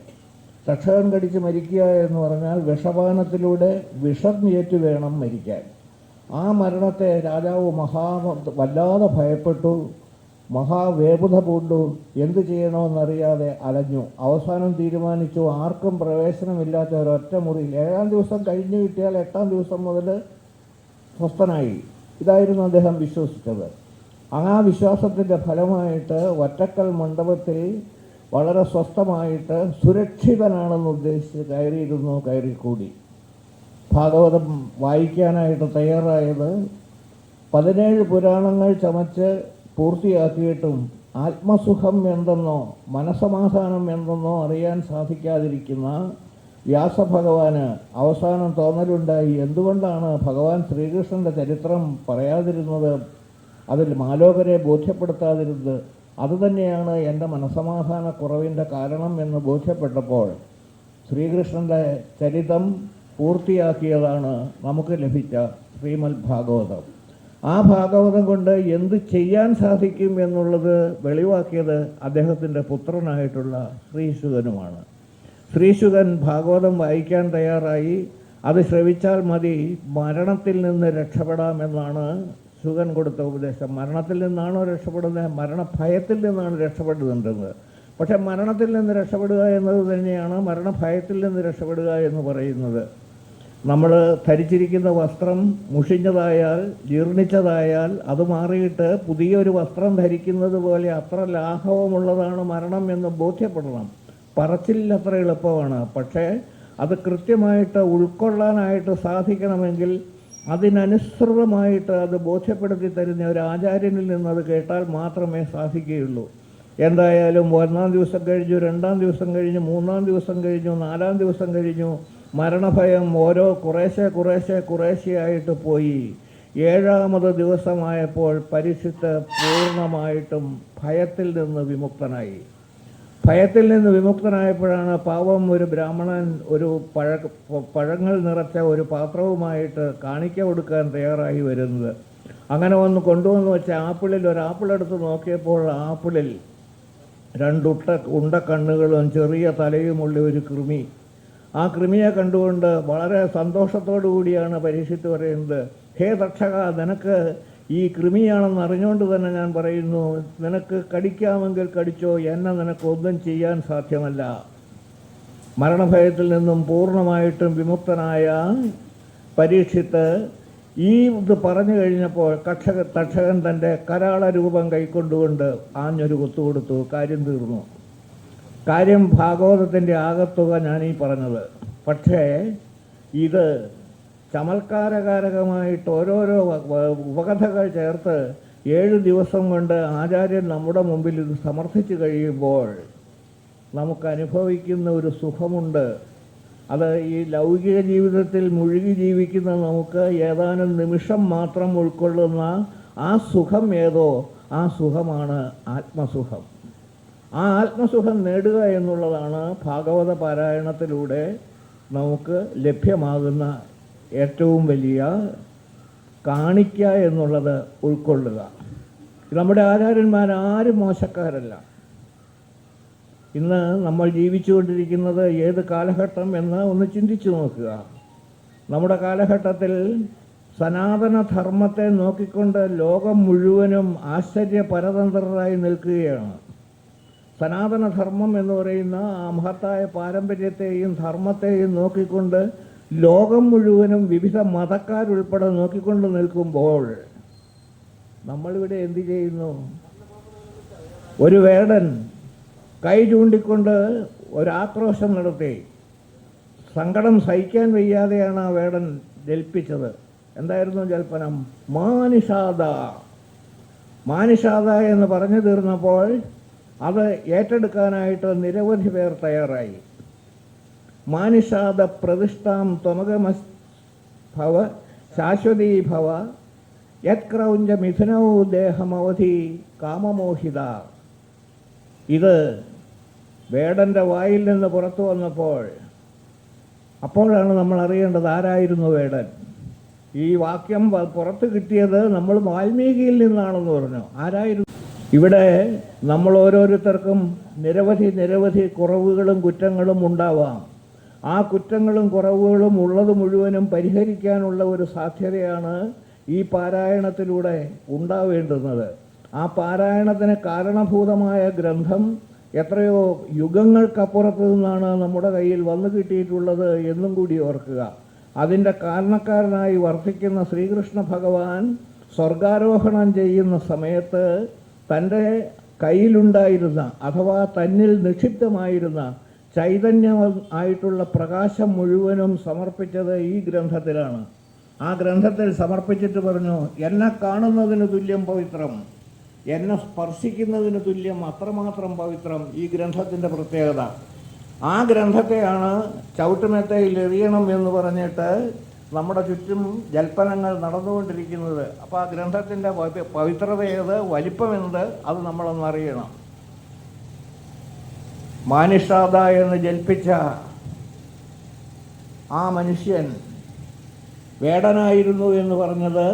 തക്ഷകൻ കടിച്ച് മരിക്കുക എന്ന് പറഞ്ഞാൽ വിഷപാനത്തിലൂടെ വിഷം ഏറ്റു വേണം മരിക്കാൻ. ആ മരണത്തെ രാജാവ് വല്ലാതെ ഭയപ്പെട്ടു, മഹാവേപുത പൂണ്ടു. എന്ത് ചെയ്യണമെന്നറിയാതെ അലഞ്ഞു. അവസാനം തീരുമാനിച്ചു, ആർക്കും പ്രവേശനമില്ലാത്ത ഒരൊറ്റ മുറിയിൽ 7-ാം ദിവസം കഴിഞ്ഞു കിട്ടിയാൽ 8-ാം ദിവസം മുതൽ സ്വസ്ഥനായി. ഇതായിരുന്നു അദ്ദേഹം വിശ്വസിച്ചത്. ആ വിശ്വാസത്തിൻ്റെ ഫലമായിട്ട് ഒറ്റക്കൽ മണ്ഡപത്തിൽ വളരെ സ്വസ്ഥമായിട്ട് സുരക്ഷിതനാണെന്ന് ഉദ്ദേശിച്ച് കയറിക്കൂടി. ഭാഗവതം വായിക്കാനായിട്ട് തയ്യാറായത് 17 പുരാണങ്ങൾ ചമച്ച് പൂർത്തിയാക്കിയിട്ടും ആത്മസുഖം എന്തെന്നോ മനസമാധാനം എന്തെന്നോ അറിയാൻ സാധിക്കാതിരിക്കുന്ന വ്യാസഭഗവാന് അവസാനം തോന്നലുണ്ടായി, എന്തുകൊണ്ടാണ് ഭഗവാൻ ശ്രീകൃഷ്ണൻ്റെ ചരിത്രം പറയാതിരുന്നത്, അതിൽ മാലോകരെ ബോധ്യപ്പെടുത്താതിരുന്നത്? അതുതന്നെയാണ് എൻ്റെ മനസമാധാനക്കുറവിൻ്റെ കാരണം എന്ന് ബോധ്യപ്പെട്ടപ്പോൾ ശ്രീകൃഷ്ണൻ്റെ ചരിതം പൂർത്തിയാക്കിയതാണ് നമുക്ക് ലഭിച്ച ശ്രീമദ് ഭാഗവതം. ആ ഭാഗവതം കൊണ്ട് എന്ത് ചെയ്യാൻ സാധിക്കും എന്നുള്ളത് വെളിവാക്കിയത് അദ്ദേഹത്തിൻ്റെ പുത്രനായിട്ടുള്ള ശ്രീശുകനുമാണ്. ശ്രീശുകൻ ഭാഗവതം വായിക്കാൻ തയ്യാറായി. അത് ശ്രവിച്ചാൽ മതി, മരണത്തിൽ നിന്ന് രക്ഷപ്പെടാമെന്നാണ് ശുകൻ കൊടുത്ത ഉപദേശം. മരണത്തിൽ നിന്നാണോ രക്ഷപ്പെടുന്നത്? മരണഭയത്തിൽ നിന്നാണ് രക്ഷപ്പെടുന്നത്. പക്ഷെ മരണത്തിൽ നിന്ന് രക്ഷപ്പെടുക എന്നത് തന്നെയാണ് മരണഭയത്തിൽ നിന്ന് രക്ഷപ്പെടുക എന്ന് പറയുന്നത്. നമ്മൾ ധരിച്ചിരിക്കുന്ന വസ്ത്രം മുഷിഞ്ഞതായാൽ ജീർണിച്ചതായാൽ അത് മാറിയിട്ട് പുതിയൊരു വസ്ത്രം ധരിക്കുന്നത് പോലെ അത്ര ലാഘവമുള്ളതാണ് മരണം എന്ന് ബോധ്യപ്പെടണം. പറച്ചിൽ അത്ര എളുപ്പമാണ്. പക്ഷേ അത് കൃത്യമായിട്ട് ഉൾക്കൊള്ളാനായിട്ട് സാധിക്കണമെങ്കിൽ അതിനനുസൃതമായിട്ട് അത് ബോധ്യപ്പെടുത്തി തരുന്ന ഒരു ആചാര്യനിൽ നിന്ന് അത് കേട്ടാൽ മാത്രമേ സാധിക്കുകയുള്ളൂ. എന്തായാലും 1-ാം ദിവസം കഴിഞ്ഞു, 2-ാം ദിവസം കഴിഞ്ഞു, 3-ാം ദിവസം കഴിഞ്ഞു, 4-ാം ദിവസം കഴിഞ്ഞു. മരണഭയം ഓരോ കുറേശ്ശെയായിട്ട് പോയി. 7-ാമത് ദിവസമായപ്പോൾ പരീക്ഷിത്ത് പൂർണ്ണമായിട്ടും ഭയത്തിൽ നിന്ന് വിമുക്തനായി. ഭയത്തിൽ നിന്ന് വിമുക്തനായപ്പോഴാണ് പാവം ഒരു ബ്രാഹ്മണൻ ഒരു പഴങ്ങൾ നിറച്ച ഒരു പാത്രവുമായിട്ട് കാണിക്ക കൊടുക്കാൻ തയ്യാറായി വരുന്നത്. അങ്ങനെ കൊണ്ടുവന്ന് വെച്ച ആപ്പിളിൽ ഒരു ആപ്പിളെടുത്ത് നോക്കിയപ്പോൾ ആപ്പിളിൽ 2 ഉണ്ടക്കണ്ണുകളും ചെറിയ തലയുമുള്ള ഒരു കൃമി. ആ കൃമിയെ കണ്ടുകൊണ്ട് വളരെ സന്തോഷത്തോടു കൂടിയാണ് പരീക്ഷിത്ത് പറയുന്നത്, ഹേ തക്ഷക, നിനക്ക് ഈ കൃമിയാണെന്ന് അറിഞ്ഞുകൊണ്ട് തന്നെ ഞാൻ പറയുന്നു, നിനക്ക് കടിക്കാമെങ്കിൽ കടിച്ചോ, എന്നെ നിനക്ക് ഒന്നും ചെയ്യാൻ സാധ്യമല്ല. മരണഭയത്തിൽ നിന്നും പൂർണ്ണമായിട്ടും വിമുക്തനായ പരീക്ഷിത്ത് ഇത് പറഞ്ഞു കഴിഞ്ഞപ്പോൾ തക്ഷകൻ തൻ്റെ കരാള രൂപം കൈക്കൊണ്ടുകൊണ്ട് ആഞ്ഞൊരു കുത്തുകൊടുത്തു. കാര്യം തീർന്നു. കാര്യം ഭാഗവതത്തിൻ്റെ ആകത്തുക ഞാനീ പറഞ്ഞത്. പക്ഷേ ഇത് ചമൽക്കാരകാരകമായിട്ട് ഓരോരോ ഉപകഥകൾ ചേർത്ത് 7 ദിവസം കൊണ്ട് ആചാര്യൻ നമ്മുടെ മുമ്പിൽ ഇത് സമർത്ഥിച്ചു കഴിയുമ്പോൾ നമുക്ക് അനുഭവിക്കുന്ന ഒരു സുഖമുണ്ട്. അത് ഈ ലൗകിക ജീവിതത്തിൽ മുഴുകി ജീവിക്കുന്ന നമുക്ക് ഏതാനും നിമിഷം മാത്രം ഉൾക്കൊള്ളുന്ന ആ സുഖം ഏതോ ആ സുഖമാണ് ആത്മസുഖം. ആ ആത്മസുഖം നേടുക എന്നുള്ളതാണ് ഭാഗവത പാരായണത്തിലൂടെ നമുക്ക് ലഭ്യമാകുന്ന ഏറ്റവും വലിയ കാണിക്ക എന്നുള്ളത് ഉൾക്കൊള്ളുക. നമ്മുടെ ആചാര്യന്മാരാരും മോശക്കാരല്ല. ഇന്ന് നമ്മൾ ജീവിച്ചുകൊണ്ടിരിക്കുന്നത് ഏത് കാലഘട്ടം എന്ന് ഒന്ന് ചിന്തിച്ചു നോക്കുക. നമ്മുടെ കാലഘട്ടത്തിൽ സനാതനധർമ്മത്തെ നോക്കിക്കൊണ്ട് ലോകം മുഴുവനും ആശ്ചര്യപരതന്ത്രരായി നിൽക്കുകയാണ്. സനാതനധർമ്മം എന്ന് പറയുന്ന ആ മഹത്തായ പാരമ്പര്യത്തെയും ധർമ്മത്തെയും നോക്കിക്കൊണ്ട് ലോകം മുഴുവനും വിവിധ മതക്കാരുൾപ്പെടെ നോക്കിക്കൊണ്ട് നിൽക്കുമ്പോൾ നമ്മളിവിടെ എന്ത് ചെയ്യുന്നു? ഒരു വേടൻ കൈ ചൂണ്ടിക്കൊണ്ട് ഒരാക്രോശം നടത്തി. സങ്കടം സഹിക്കാൻ വയ്യാതെയാണ് ആ വേടൻ ജൽപ്പിച്ചത്. എന്തായിരുന്നു ജൽപ്പനം? മാനിഷാദ. മാനിഷാദ എന്ന് പറഞ്ഞു തീർന്നപ്പോൾ അത് ഏറ്റെടുക്കാനായിട്ട് നിരവധി പേർ തയ്യാറായി. മാനിഷാദ പ്രതിഷ്ഠാം ത്വമഗമസ് ഭവ ശാശ്വതീ ഭവ യത്ക്രൗഞ്ച മിഥുനൗ ദേഹമവധി കാമമോഹിത. ഇത് വേടൻ്റെ വായിൽ നിന്ന് പുറത്തു വന്നപ്പോൾ അപ്പോഴാണ് നമ്മൾ അറിയേണ്ടത് ആരായിരുന്നു വേടൻ. ഈ വാക്യം പുറത്ത് കിട്ടിയത് നമ്മൾ വാൽമീകിയിൽ നിന്നാണെന്ന് പറഞ്ഞു. ആരായിരുന്നു? ഇവിടെ നമ്മൾ ഓരോരുത്തർക്കും നിരവധി കുറവുകളും കുറ്റങ്ങളും ഉണ്ടാവാം. ആ കുറ്റങ്ങളും കുറവുകളും ഉള്ളത് മുഴുവനും പരിഹരിക്കാനുള്ള ഒരു സാധ്യതയാണ് ഈ പാരായണത്തിലൂടെ ഉണ്ടാവേണ്ടുന്നത്. ആ പാരായണത്തിന് കാരണഭൂതമായ ഗ്രന്ഥം എത്രയോ യുഗങ്ങൾക്കപ്പുറത്ത് നിന്നാണ് നമ്മുടെ കയ്യിൽ വന്നു കിട്ടിയിട്ടുള്ളത് എന്നും കൂടി ഓർക്കുക. അതിൻ്റെ കാരണക്കാരനായി വർത്തിക്കുന്ന ശ്രീകൃഷ്ണ ഭഗവാൻ സ്വർഗാരോഹണം ചെയ്യുന്ന സമയത്ത് തൻ്റെ കയ്യിലുണ്ടായിരുന്ന അഥവാ തന്നിൽ നിക്ഷിപ്തമായിരുന്ന ചൈതന്യം ആയിട്ടുള്ള പ്രകാശം മുഴുവനും സമർപ്പിച്ചത് ഈ ഗ്രന്ഥത്തിലാണ്. ആ ഗ്രന്ഥത്തിൽ സമർപ്പിച്ചിട്ട് പറഞ്ഞു, എന്നെ കാണുന്നതിന് തുല്യം പവിത്രം, എന്നെ സ്പർശിക്കുന്നതിന് തുല്യം അത്രമാത്രം പവിത്രം ഈ ഗ്രന്ഥത്തിൻ്റെ പ്രത്യേകത. ആ ഗ്രന്ഥത്തെയാണ് ചവിട്ടുമെത്തയിൽ എറിയണം എന്ന് പറഞ്ഞിട്ട് നമ്മുടെ ചുറ്റും ജൽപ്പനങ്ങൾ നടന്നുകൊണ്ടിരിക്കുന്നത്. അപ്പോൾ ആ ഗ്രന്ഥത്തിൻ്റെ പവിത്രത ഏത്, വലിപ്പം എന്ത്, അത് നമ്മളൊന്നറിയണം. മാനിഷാദ എന്ന് ജൽപ്പിച്ച ആ മനുഷ്യൻ വേടനായിരുന്നു എന്ന് പറഞ്ഞത്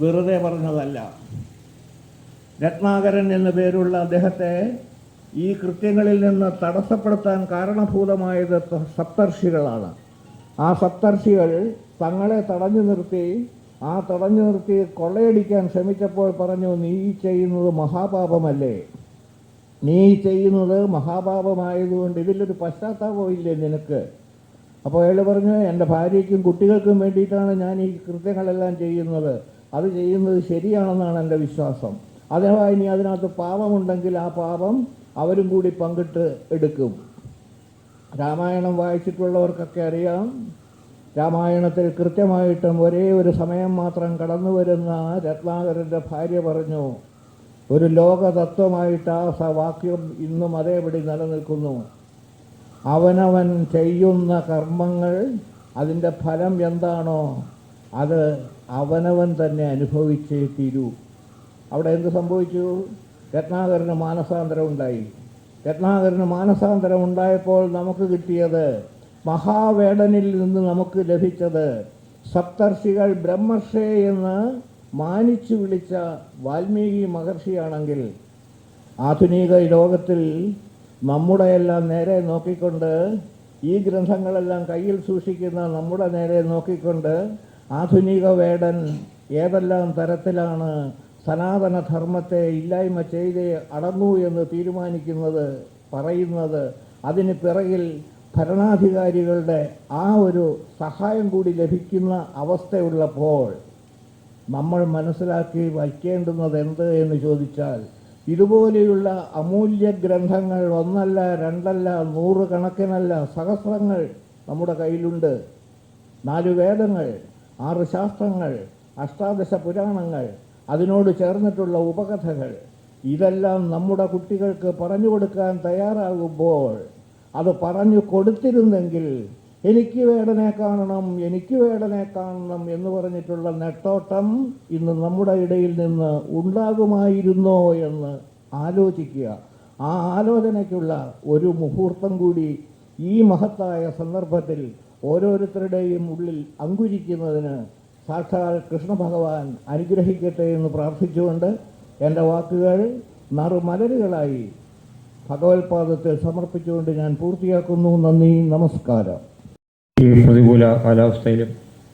വെറുതെ പറഞ്ഞതല്ല. രത്നാകരൻ എന്നു പേരുള്ള അദ്ദേഹത്തെ ഈ കൃത്യങ്ങളിൽ നിന്ന് തടസ്സപ്പെടുത്താൻ കാരണഭൂതമായത് സപ്തർഷികളാണ്. ആ സപ്തർഷികൾ തങ്ങളെ തടഞ്ഞു നിർത്തി കൊള്ളയടിക്കാൻ ശ്രമിച്ചപ്പോൾ പറഞ്ഞു, നീ ചെയ്യുന്നത് മഹാപാപമല്ലേ, നീ ചെയ്യുന്നത് മഹാപാപമായതുകൊണ്ട് ഇതിലൊരു പശ്ചാത്താപമില്ലേ നിനക്ക്? അപ്പോൾ അയാൾ പറഞ്ഞു, എൻ്റെ ഭാര്യയ്ക്കും കുട്ടികൾക്കും വേണ്ടിയിട്ടാണ് ഞാൻ ഈ കൃത്യങ്ങളെല്ലാം ചെയ്യുന്നത്, അത് ചെയ്യുന്നത് ശരിയാണെന്നാണ് എൻ്റെ വിശ്വാസം. അഥവാ ഇനി അതിനകത്ത് പാപമുണ്ടെങ്കിൽ ആ പാപം അവരും കൂടി പങ്കിട്ട് എടുക്കും. രാമായണം വായിച്ചിട്ടുള്ളവർക്കൊക്കെ അറിയാം, രാമായണത്തിൽ കൃത്യമായിട്ടും ഒരേ ഒരു സമയം മാത്രം കടന്നു വരുന്ന രത്നാകരൻ്റെ ഭാര്യ പറഞ്ഞു, ഒരു ലോകതത്വമായിട്ട് ആ വാക്യം ഇന്നും അതേപടി നിലനിൽക്കുന്നു. അവനവൻ ചെയ്യുന്ന കർമ്മങ്ങൾ അതിൻ്റെ ഫലം എന്താണോ അത് അവനവൻ തന്നെ അനുഭവിച്ചേ തീരൂ. അവിടെ എന്ത് സംഭവിച്ചു? രത്നാകരന് മാനസാന്തരം ഉണ്ടായി. രത്നാകരന് മാനസാന്തരം ഉണ്ടായപ്പോൾ നമുക്ക് കിട്ടിയത്, മഹാവേടനിൽ നിന്ന് നമുക്ക് ലഭിച്ചത്, സപ്തർഷികൾ ബ്രഹ്മർഷേ എന്ന് മാനിച്ചു വിളിച്ച വാൽമീകി മഹർഷിയാണെങ്കിൽ ആധുനിക ലോകത്തിൽ നമ്മുടെയെല്ലാം നേരെ നോക്കിക്കൊണ്ട്, ഈ ഗ്രന്ഥങ്ങളെല്ലാം കയ്യിൽ സൂക്ഷിക്കുന്ന നമ്മുടെ നേരെ നോക്കിക്കൊണ്ട് ആധുനിക വേടൻ ഏതെല്ലാം തരത്തിലാണ് സനാതനധർമ്മത്തെ ഇല്ലായ്മ ചെയ്തേ അടങ്ങൂ എന്ന് തീരുമാനിക്കുന്നത്, പറയുന്നത്, അതിന് പിറകിൽ ഭരണാധികാരികളുടെ ആ ഒരു സഹായം കൂടി ലഭിക്കുന്ന അവസ്ഥയുള്ളപ്പോൾ നമ്മൾ മനസ്സിലാക്കി വയ്ക്കേണ്ടുന്നത് എന്ത് എന്ന് ചോദിച്ചാൽ, ഇതുപോലെയുള്ള അമൂല്യ ഗ്രന്ഥങ്ങൾ ഒന്നല്ല, രണ്ടല്ല, 100 കണക്കിനല്ല, സഹസ്രങ്ങൾ നമ്മുടെ കയ്യിലുണ്ട്. 4 വേദങ്ങൾ, 6 ശാസ്ത്രങ്ങൾ, 18 പുരാണങ്ങൾ, അതിനോട് ചേർന്നിട്ടുള്ള ഉപകഥകൾ, ഇതെല്ലാം നമ്മുടെ കുട്ടികൾക്ക് പറഞ്ഞു കൊടുക്കാൻ തയ്യാറാകുമ്പോൾ, അത് പറഞ്ഞു കൊടുത്തിരുന്നെങ്കിൽ എനിക്ക് വേടനെ കാണണം, എനിക്ക് വേടനെ കാണണം എന്ന് പറഞ്ഞിട്ടുള്ള നെട്ടോട്ടം ഇന്ന് നമ്മുടെ ഇടയിൽ നിന്ന് ഉണ്ടാകുമായിരുന്നോ എന്ന് ആലോചിക്കുക. ആ ആലോചനയ്ക്കുള്ള ഒരു മുഹൂർത്തം കൂടി ഈ മഹത്തായ സന്ദർഭത്തിൽ ഓരോരുത്തരുടെയും ഉള്ളിൽ അങ്കുരിക്കുന്നതിന് സാക്ഷാൽ കൃഷ്ണ ഭഗവാൻ അനുഗ്രഹിക്കട്ടെ എന്ന് പ്രാർത്ഥിച്ചുകൊണ്ട് എൻ്റെ വാക്കുകൾ നറുമലരുകളായി ഭഗവത്പാദത്തിൽ സമർപ്പിച്ചുകൊണ്ട് ഞാൻ പൂർത്തിയാക്കുന്നു. നന്ദി, നമസ്കാരം. ഈ പ്രതികൂല കാലാവസ്ഥയിലും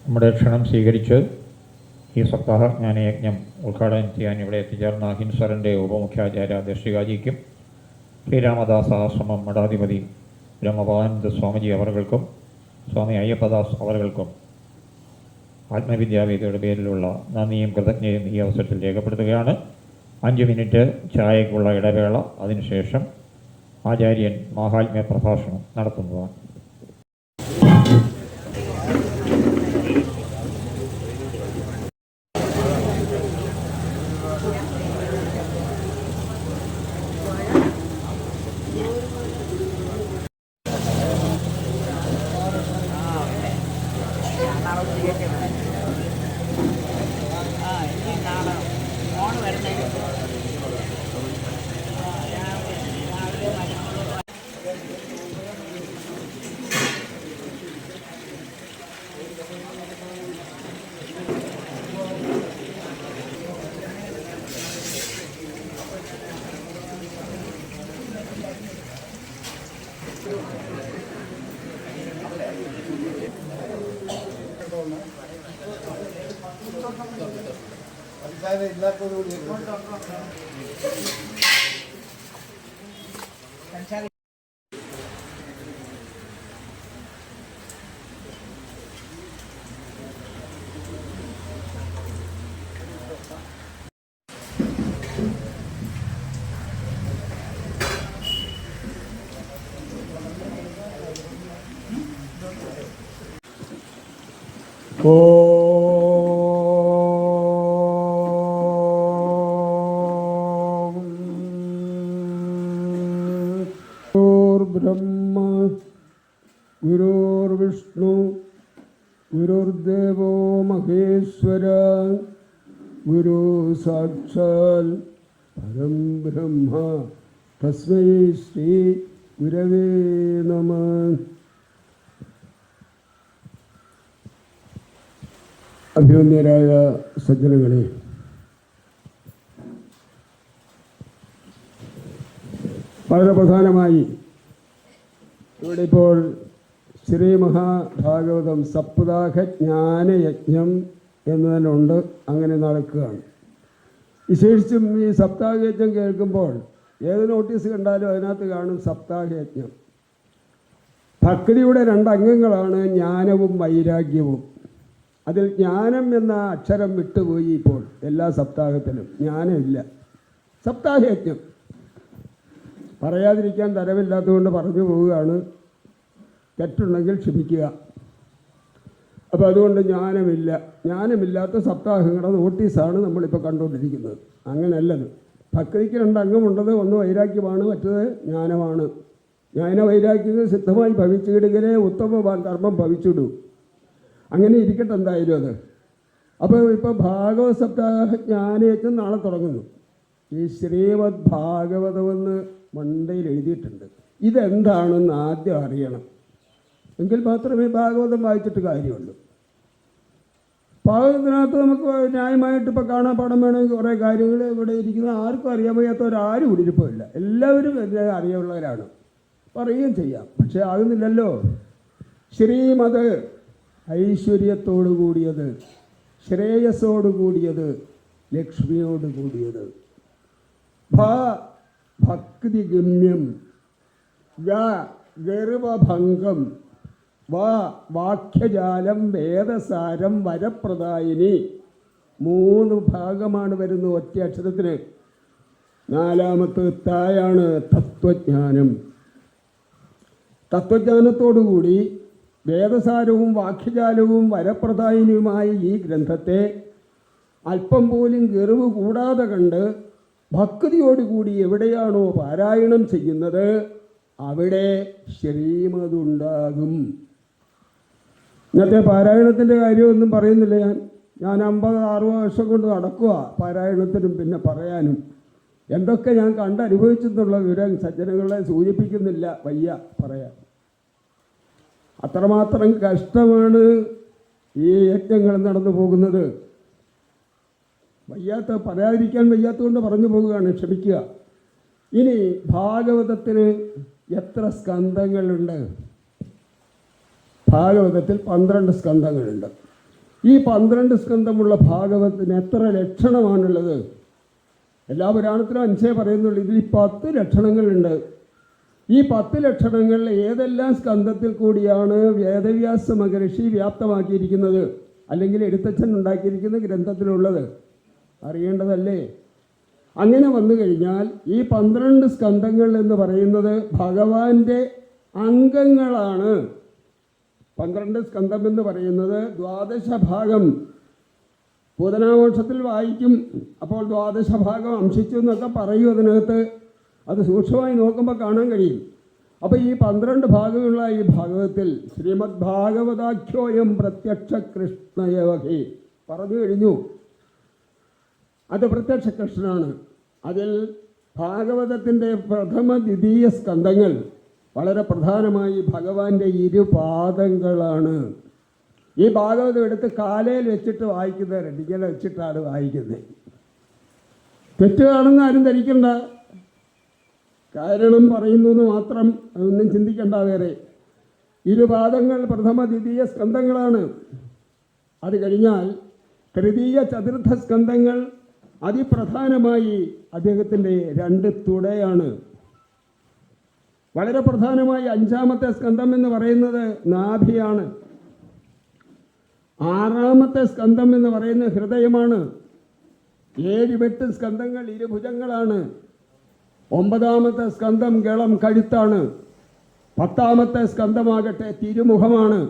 നമ്മുടെ ക്ഷണം സ്വീകരിച്ച് ഈ സപ്താഹ ജ്ഞാനയജ്ഞം ഉദ്ഘാടനം ചെയ്യാൻ ഇവിടെ എത്തിച്ചേർന്ന ഹിൻസറിൻ്റെ ഉപമുഖ്യാചാര്യ ദർശികാജിക്കും ശ്രീരാമദാസാശ്രമം മഠാധിപതി ബ്രഹ്മവാനന്ദ സ്വാമിജി അവർകൾക്കും സ്വാമി അയ്യപ്പദാസ് അവർകൾക്കും ആത്മവിദ്യാവേദിയുടെ പേരിലുള്ള നന്ദിയും കൃതജ്ഞതയും ഈ അവസരത്തിൽ രേഖപ്പെടുത്തുകയാണ്. 5 മിനിറ്റ് ചായയ്ക്കുള്ള ഇടവേള, അതിനുശേഷം ആചാര്യൻ മാഹാത്മ്യ പ്രഭാഷണം നടത്തുന്നതാണ്. ബ്രഹ്മ ഗുരുർവിഷ്ണു ഗുരുർദേവോ മഹേശ്വര ഗുരു സാക്ഷാൽ പരം ബ്രഹ്മ തസ്മൈ ശ്രീ ഗുരവേ നമഃ. അഭിമന്യരായ സജ്ജനങ്ങളെ, വളരെ പ്രധാനമായി ഇവിടെ ഇപ്പോൾ ശ്രീ മഹാഭാഗവതം സപ്താഹ ജ്ഞാനയജ്ഞം എന്ന് തന്നെ ഉണ്ട്, അങ്ങനെ നടക്കുകയാണ്. വിശേഷിച്ചും ഈ സപ്താഹയജ്ഞം കേൾക്കുമ്പോൾ ഏത് നോട്ടീസ് കണ്ടാലും അതിനകത്ത് കാണും സപ്താഹയജ്ഞം. ഭക്തിയുടെ 2 അംഗങ്ങളാണ് ജ്ഞാനവും വൈരാഗ്യവും. അതിൽ ജ്ഞാനം എന്ന അക്ഷരം വിട്ടുപോയി. ഇപ്പോൾ എല്ലാ സപ്താഹത്തിലും ജ്ഞാനമില്ല. സപ്താഹയജ്ഞം പറയാതിരിക്കാൻ തരമില്ലാത്തതുകൊണ്ട് പറഞ്ഞു പോവുകയാണ്, തെറ്റുണ്ടെങ്കിൽ ക്ഷമിക്കുക. അപ്പോൾ അതുകൊണ്ട് ജ്ഞാനമില്ലാത്ത സപ്താഹങ്ങളുടെ നോട്ടീസാണ് നമ്മളിപ്പോൾ കണ്ടുകൊണ്ടിരിക്കുന്നത്. അങ്ങനെയല്ലത്. ഭക്തിക്ക് 2 അംഗമുണ്ടത്. ഒന്ന് വൈരാഗ്യമാണ്, മറ്റത് ജ്ഞാനമാണ്. ജ്ഞാന വൈരാഗ്യങ്ങൾ സിദ്ധമായി ഭവിച്ചിടുകയെ ഉത്തമ കർമ്മം ഭവിച്ചിടൂ. അങ്ങനെ ഇരിക്കട്ടെ എന്തായാലും അത്. അപ്പോൾ ഇപ്പോൾ ഭാഗവത സപ്താഹ ജ്ഞാനയജ്ഞം നാളെ തുടങ്ങുന്നു. ഈ ശ്രീമദ് ഭാഗവതമെന്ന് മണ്ടയിൽ എഴുതിയിട്ടുണ്ട്. ഇതെന്താണെന്ന് ആദ്യം അറിയണം, എങ്കിൽ മാത്രമേ ഭാഗവതം വായിച്ചിട്ട് കാര്യമുള്ളൂ. ഭാഗവതത്തിനകത്ത് നമുക്ക് ന്യായമായിട്ട് ഇപ്പോൾ കാണാൻ പാഠം വേണമെങ്കിൽ കുറേ കാര്യങ്ങൾ ഇവിടെ ഇരിക്കുന്ന ആർക്കും അറിയാൻ വയ്യാത്തവരാരും ഇവിടെ ഇരിപ്പില്ല. എല്ലാവരും എല്ലാം അറിയാവുന്നവരാണ്, പറയുകയും ചെയ്യാം. പക്ഷേ ആകുന്നില്ലല്ലോ. ശ്രീമത് ഐശ്വര്യത്തോടു കൂടിയത്, ശ്രേയസ്സോടു കൂടിയത്, ലക്ഷ്മിയോട് കൂടിയത്. ഭക്തി ഗമ്യം, ഗർവഭംഗം, വാക്യജാലം, വേദസാരം, വരപ്രദായിനി. 3 ഭാഗമാണ് വരുന്നത് ഒറ്റ അക്ഷരത്തിന്. 4ാമത്തെ തായാണ് തത്വജ്ഞാനം. തത്വജ്ഞാനത്തോടുകൂടി വേദസാരവും വാക്യജാലവും വരപ്രദായിനിയുമായ ഈ ഗ്രന്ഥത്തെ അല്പം പോലും ഗർവ് കൂടാതെ കണ്ട് ഭക്തിയോടുകൂടി എവിടെയാണോ പാരായണം ചെയ്യുന്നത് അവിടെ ശ്രീമതുണ്ടാകും. ഇന്നത്തെ പാരായണത്തിൻ്റെ കാര്യമൊന്നും പറയുന്നില്ല. ഞാൻ 50-60 വർഷം കൊണ്ട് നടക്കുക പാരായണത്തിനും പിന്നെ പറയാനും. എന്തൊക്കെ ഞാൻ കണ്ടനുഭവിച്ചെന്നുള്ള വിവരം സജ്ജനങ്ങളെ സൂചിപ്പിക്കുന്നില്ല, വയ്യ പറയാൻ. അത്രമാത്രം കഷ്ടമാണ് ഈ യജ്ഞങ്ങൾ നടന്നു പോകുന്നത്. പറയാതിരിക്കാൻ വയ്യാത്തതുകൊണ്ട് പറഞ്ഞു പോകുകയാണ്, ക്ഷമിക്കുക. ഇനി ഭാഗവതത്തിന് എത്ര സ്കന്ധങ്ങളുണ്ട്? ഭാഗവതത്തിൽ 12 സ്കന്ധങ്ങളുണ്ട്. ഈ 12 സ്കന്ധമുള്ള ഭാഗവത്തിന് എത്ര ലക്ഷണമാണുള്ളത്? എല്ലാ പുരാണത്തിലും 5 പറയുന്നുള്ളൂ. ഇതിൽ 10 ലക്ഷണങ്ങളുണ്ട്. ഈ 10 ലക്ഷണങ്ങളിൽ ഏതെല്ലാം സ്കന്ധത്തിൽ കൂടിയാണ് വേദവ്യാസ മഹർഷി വ്യാപ്തമാക്കിയിരിക്കുന്നത്, അല്ലെങ്കിൽ എഴുത്തച്ഛൻ ഉണ്ടാക്കിയിരിക്കുന്ന ഗ്രന്ഥത്തിലുള്ളത്? അറിയേണ്ടതല്ലേ? അങ്ങനെ വന്നു കഴിഞ്ഞാൽ ഈ 12 സ്കന്ധങ്ങൾ എന്ന് പറയുന്നത് ഭഗവാന്റെ അംഗങ്ങളാണ്. 12 സ്കന്ധം എന്ന് പറയുന്നത് 12 ഭാഗം പൂതനാമോക്ഷത്തിൽ വായിക്കും. അപ്പോൾ 12 ഭാഗം അംശിച്ചു എന്നൊക്കെ പറയും അതിനകത്ത്. അത് സൂക്ഷ്മമായി നോക്കുമ്പോൾ കാണാൻ കഴിയും. അപ്പോൾ ഈ 12 ഭാഗങ്ങളുള്ള ഈ ഭാഗവത്തിൽ ശ്രീമദ് ഭാഗവതാഖ്യോയം പ്രത്യക്ഷ കൃഷ്ണയവഹി പറഞ്ഞു കഴിഞ്ഞു. അത് പ്രത്യക്ഷ കൃഷ്ണനാണ്. അതിൽ ഭാഗവതത്തിൻ്റെ പ്രഥമ ദ്വിതീയ സ്കന്ധങ്ങൾ വളരെ പ്രധാനമായി ഭഗവാന്റെ ഇരുപാദങ്ങളാണ്. ഈ ഭാഗവതം എടുത്ത് കാലയിൽ വെച്ചിട്ട് വായിക്കുന്നവരുണ്ട്, ഇങ്ങനെ വെച്ചിട്ടാണ് വായിക്കുന്നത്. തെറ്റുകാണെന്ന് ആരും ധരിക്കണ്ട, കാരണം പറയുന്നു എന്ന് മാത്രം, അതൊന്നും ചിന്തിക്കണ്ട വേറെ. ഇരുപാദങ്ങൾ പ്രഥമ ദ്വിതീയ സ്കന്ധങ്ങളാണ്. അത് കഴിഞ്ഞാൽ തൃതീയ ചതുർത്ഥ സ്കന്ധങ്ങൾ അതിപ്രധാനമായി അദ്ദേഹത്തിൻ്റെ 2 തുടയാണ്. വളരെ പ്രധാനമായി 5-ാമത്തെ സ്കന്ധം എന്ന് പറയുന്നത് നാഭിയാണ്. 6-ാമത്തെ സ്കന്ധം എന്ന് പറയുന്നത് ഹൃദയമാണ്. 7-8 സ്കന്ധങ്ങൾ ഇരുഭുജങ്ങളാണ്. 9-ാമത്തെ സ്കന്ധം ഗളം കഴുത്താണ്. 10-ാമത്തെ സ്കന്ധമാകട്ടെ തിരുമുഖമാണ്.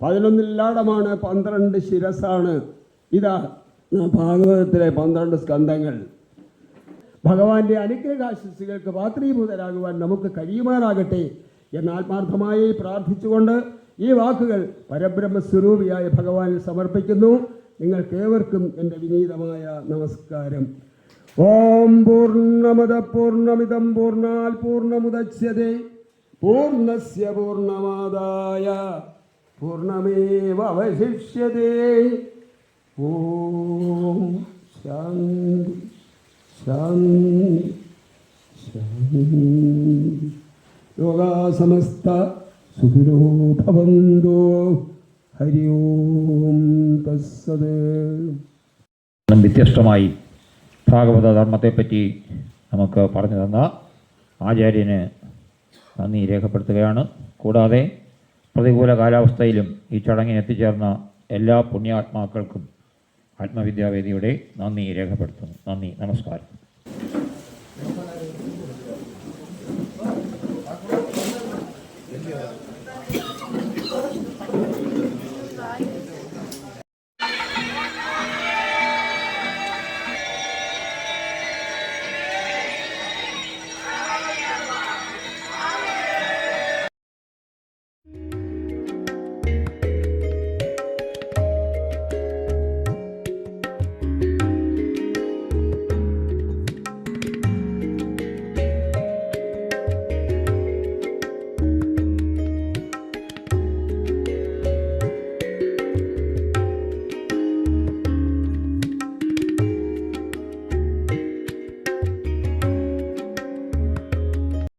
11 ലാടമാണ്. 12 ശിരസാണ്. ഇതാ ഭാഗവതത്തിലെ 12 സ്കന്ധങ്ങൾ. ഭഗവാന്റെ അനുഗ്രഹാശിസുകൾക്ക് പാത്രീഭൂതരാകുവാൻ നമുക്ക് കഴിയുമാറാകട്ടെ എന്ന് ആത്മാർത്ഥമായി പ്രാർത്ഥിച്ചുകൊണ്ട് ഈ വാക്കുകൾ പരബ്രഹ്മസ്വരൂപിയായ ഭഗവാനിൽ സമർപ്പിക്കുന്നു. നിങ്ങൾക്കേവർക്കും എൻ്റെ വിനീതമായ നമസ്കാരം. ഓം പൂർണ്ണമദ പൂർണ്ണമിദം പൂർണ്ണാൽ പൂർണ്ണമുദച്യതേ പൂർണ്ണസ്യ പൂർണ്ണമാദായ പൂർണ്ണമേവ അവശിഷ്യതേ. ഓം ശാന്തി ശാന്തി ശാന്തി. ലോകാ സമസ്ത സുഖിനോ ഭവന്തോ. ഹരി ഓം തസ്സത്. വ്യത്യസ്തമായി ഭാഗവത ധർമ്മത്തെപ്പറ്റി നമുക്ക് പറഞ്ഞു തന്ന ആചാര്യന് നന്ദി രേഖപ്പെടുത്തുകയാണ്. കൂടാതെ പ്രതികൂല കാലാവസ്ഥയിലും ഈ ചടങ്ങിന് എത്തിച്ചേർന്ന എല്ലാ പുണ്യാത്മാക്കൾക്കും ആത്മവിദ്യാവേദിയുടെ നന്ദി രേഖപ്പെടുത്തുന്നു. നന്ദി, നമസ്കാരം.